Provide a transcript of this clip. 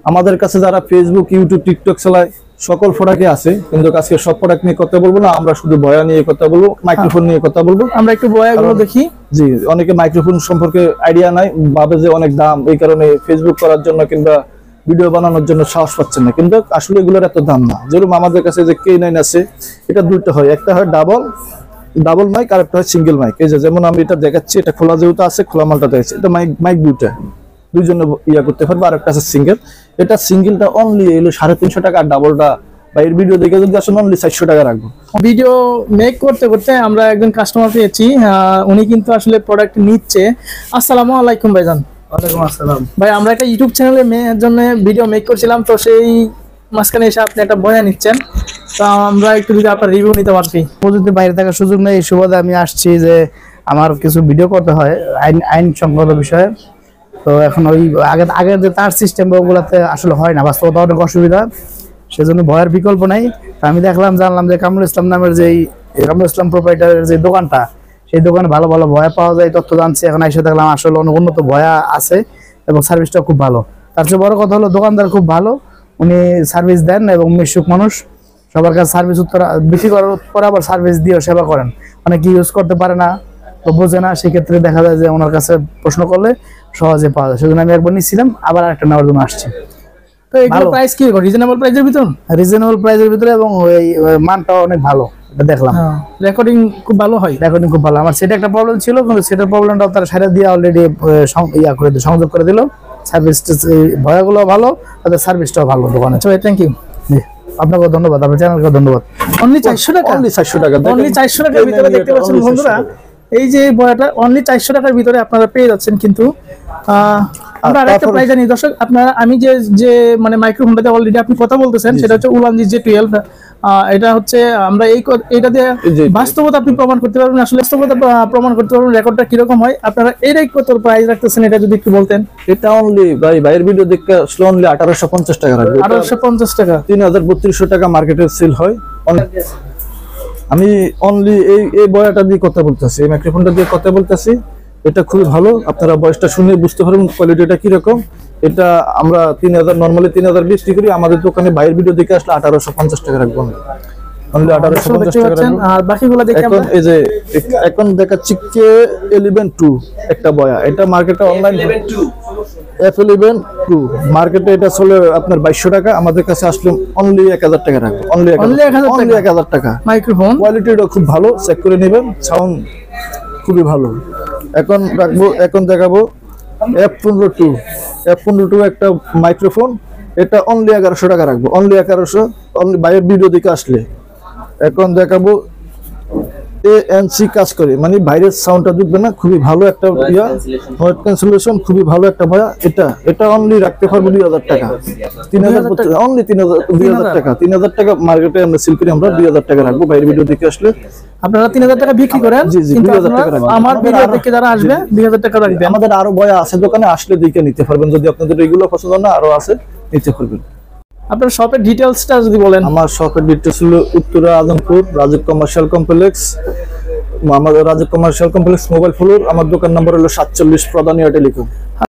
আমাদের কাছে যারা ফেসবুক, ইউটিউব, টিকটক চালায় সকল প্রোডাক্টই আছে, কিন্তু আজকে সব প্রোডাক্ট নিয়ে কথা বলবো না, আমরা শুধু বয়া নিয়ে কথা বলবো, মাইক্রোফোন নিয়ে কথা বলবো। আমরা একটু বয়াগুলো দেখি। জি, অনেকে মাইক্রোফোন সম্পর্কে আইডিয়া নাই, ভাবে যে অনেক দাম, এই কারণে ফেসবুক করার জন্য কিংবা ভিডিও বানানোর জন্য সাহস পাচ্ছেন না, কিন্তু আসলে এগুলোর এত দাম না। যেরকম আমাদের কাছে যে K9 আছে, এটা দুটো হয়, একটা হয় ডাবল মাইক আর একটা হয় সিঙ্গেল মাইক। এই যে যেমন আমি এটা দেখাচ্ছি, এটা খোলা যেহেতু আছে, খোলা মালটা দেখাচ্ছি, এটা মাইক দুইজনে ইয়া করতে পারবে। আর একটা আছে সিঙ্গেল, এটা সিঙ্গেলটা অনলি এলো 350 টাকা, আর ডাবলটা বা এর ভিডিও দেখে যদি আসলে অনলি 400 টাকা রাখবো। ভিডিও মেক করতে করতে আমরা একজন কাস্টমার পেয়েছি, উনি কিন্তু আসলে প্রোডাক্ট নিচ্ছে। আসসালামু আলাইকুম ভাইজান। ওয়ালাইকুম আসসালাম ভাই, আমরা একটা ইউটিউব চ্যানেলে জন্য ভিডিও মেক করছিলাম, তো সেই মাঝখানে এসে আপনি একটা বয়া নিচ্ছেন, তো আমরা একটু যদি আপনার রিভিউ নিতে পারছি। প্রযুক্তি বাইরে থাকার সুযোগ নেই, এই সুবাদে আমি আসছি যে আমার কিছু ভিডিও করতে হয় আইন সংক্রান্ত বিষয়ে। তো এখন ওই আগে যে তার সিস্টেম ওগুলাতে আসলে হয় না, বাস্তবতা অনেক অসুবিধা, সেজন্য ভয়ের বিকল্প নাই। আমি জানলাম যে কামরুল ইসলাম নামের কামরুল ইসলাম প্রোপাইটারের যে দোকানটা, সেই দোকানে ভালো ভালো ভয়া পাওয়া যায়, তথ্য জানছি। এখন এসে দেখলাম আসলে অনেক উন্নত ভয়া আছে এবং সার্ভিসটা খুব ভালো। তার চেয়ে বড় কথা হলো দোকানদার খুব ভালো, উনি সার্ভিস দেন এবং মিশুক মানুষ, সবার কাছে সার্ভিস বিক্রি করার পরে আবার সার্ভিস দিয়েও সেবা করেন। অনেকে ইউজ করতে পারে না, তো বোঝে না, সেক্ষেত্রে দেখা যায় যে ওনার কাছে প্রশ্ন করলে সহজে পাওয়া যায়। সেজন্য আমি একবার নিচ্ছিলাম, আবার আরেকটা নেওয়ার জন্য আসছি। তো এগুলো প্রাইস কি রিজনেবল প্রাইসের ভিতর এবং ওই মানটাও অনেক ভালো, এটা দেখলাম। রেকর্ডিং খুব ভালো হয়, রেকর্ডিং খুব ভালো। আমার সেটা একটা প্রবলেম ছিল, কিন্তু সেটার প্রবলেমটাও তারা সারা দিয়ে অলরেডি সংযোগ করে দিল। সার্ভিস ভয়াগুলো ভালো, তাদের সার্ভিসটাও ভালো দোকানে। Thank you. আপনাকে ধন্যবাদ, আপনার চ্যানেলকে ধন্যবাদ। অনলি 400 টাকা, অনলি 400 টাকা, অনলি 400 টাকার ভিতরে দেখতে পাচ্ছেন বন্ধুরা, এই যে বয়াটা অনলি 400 টাকার ভিতরে আপনারা পেয়ে যাচ্ছেন। কিন্তু আমরা আরেকটা প্রাইস জানি দর্শক, আপনারা আমি যে মানে মাইক্রোফোনটাতে অলরেডি আপনি কথা বলতেছেন, সেটা হচ্ছে উলানজি J12। এটা হচ্ছে আমরা এইটা দিয়ে বাস্তবতা আপনি প্রমাণ করতে পারবেন, আসলে বাস্তবতা প্রমাণ করতে পারবেন রেকর্ডটা কিরকম হয়। আপনারা এটাই কত প্রাইস রাখতেছেন, এটা যদি একটু বলতেন। এটা অনলি ভাইয়ের ভিডিও দেখতে আসলে অনলি 1850 টাকা রাখবে। 1850 টাকা, 3200 টাকা মার্কেটে সেল হয়। আমি অনলি এই বয়াটা দিয়ে কথা বলতেছি, এই মাইক্রোফোনটা দিয়ে কথা বলতেছি, এটা খুবই ভালো। আপনারা বয়সটা শুনে বুঝতে পারবেন কোয়ালিটিটা কিরকম। এটা আমরা 3000 নরমালি 3000 বিক্রি করি, আমাদের দোকানে বাইরের ভিডিও দেখে আসলে 1850 টাকা রাখবো। অনলি 1850 টাকা রাখবো। আর বাকিগুলো দেখি আমরা। এই যে এখন দেখাচ্ছি K11 2 একটা বয়া, এটা মার্কেটে অনলাইন F11 2 মার্কেটে এটা চলে আপনার 2200 টাকা, আমাদের কাছে আসলে অনলি 1000 টাকা রাখবো। অনলি 1000 টাকা। মাইক্রোফোন কোয়ালিটিটা খুব ভালো, চেক করে নেবেন, সাউন্ড খুবই ভালো। এখন দেখাবো F15 একটা মাইক্রোফোন, এটা অনলি 1100 টাকা রাখবো। অনলি 1100, অনলি বাইরের ভিডিও দেখে আসলে। এখন দেখাবো ANC কাজ করে, মানে বাইরের সাউন্ডটা ঢুকবে না, খুবই ভালো একটা নয়েজ ক্যান্সেলেশন, খুবই ভালো একটা ভয়া। এটা অনলি রাখতে পারবো 2000 টাকা। 3000 অনলি 2000 টাকা। 3000 টাকা মার্কেটে আমরা সেল করি, আমরা 2000 টাকা রাখবো বাইরের ভিডিও দেখে আসলে। আপনারা 3000 টাকা বিক্রি করেন, কিন্তু 2000 টাকা রাখবেন। আমার ভিডিও দেখে যারা আসবে 2000 টাকা রাখবে। আমাদের আরো বয়া আছে দোকানে, আসলে দেখে নিতে পারবেন, যদি আপনাদের এগুলো পছন্দ না আরো আছে নিতে পারবেন। আপনার শপের ডিটেইলসটা যদি বলেন। আমার শপের ডিটেইলস হলো উত্তরা আজমপুর রাজীব কমার্শিয়াল কমপ্লেক্স, আমাদের Rajib commercial complex mobile floor. আমার দোকান নম্বর হলো 47 প্রধানিয়া টেলিকম।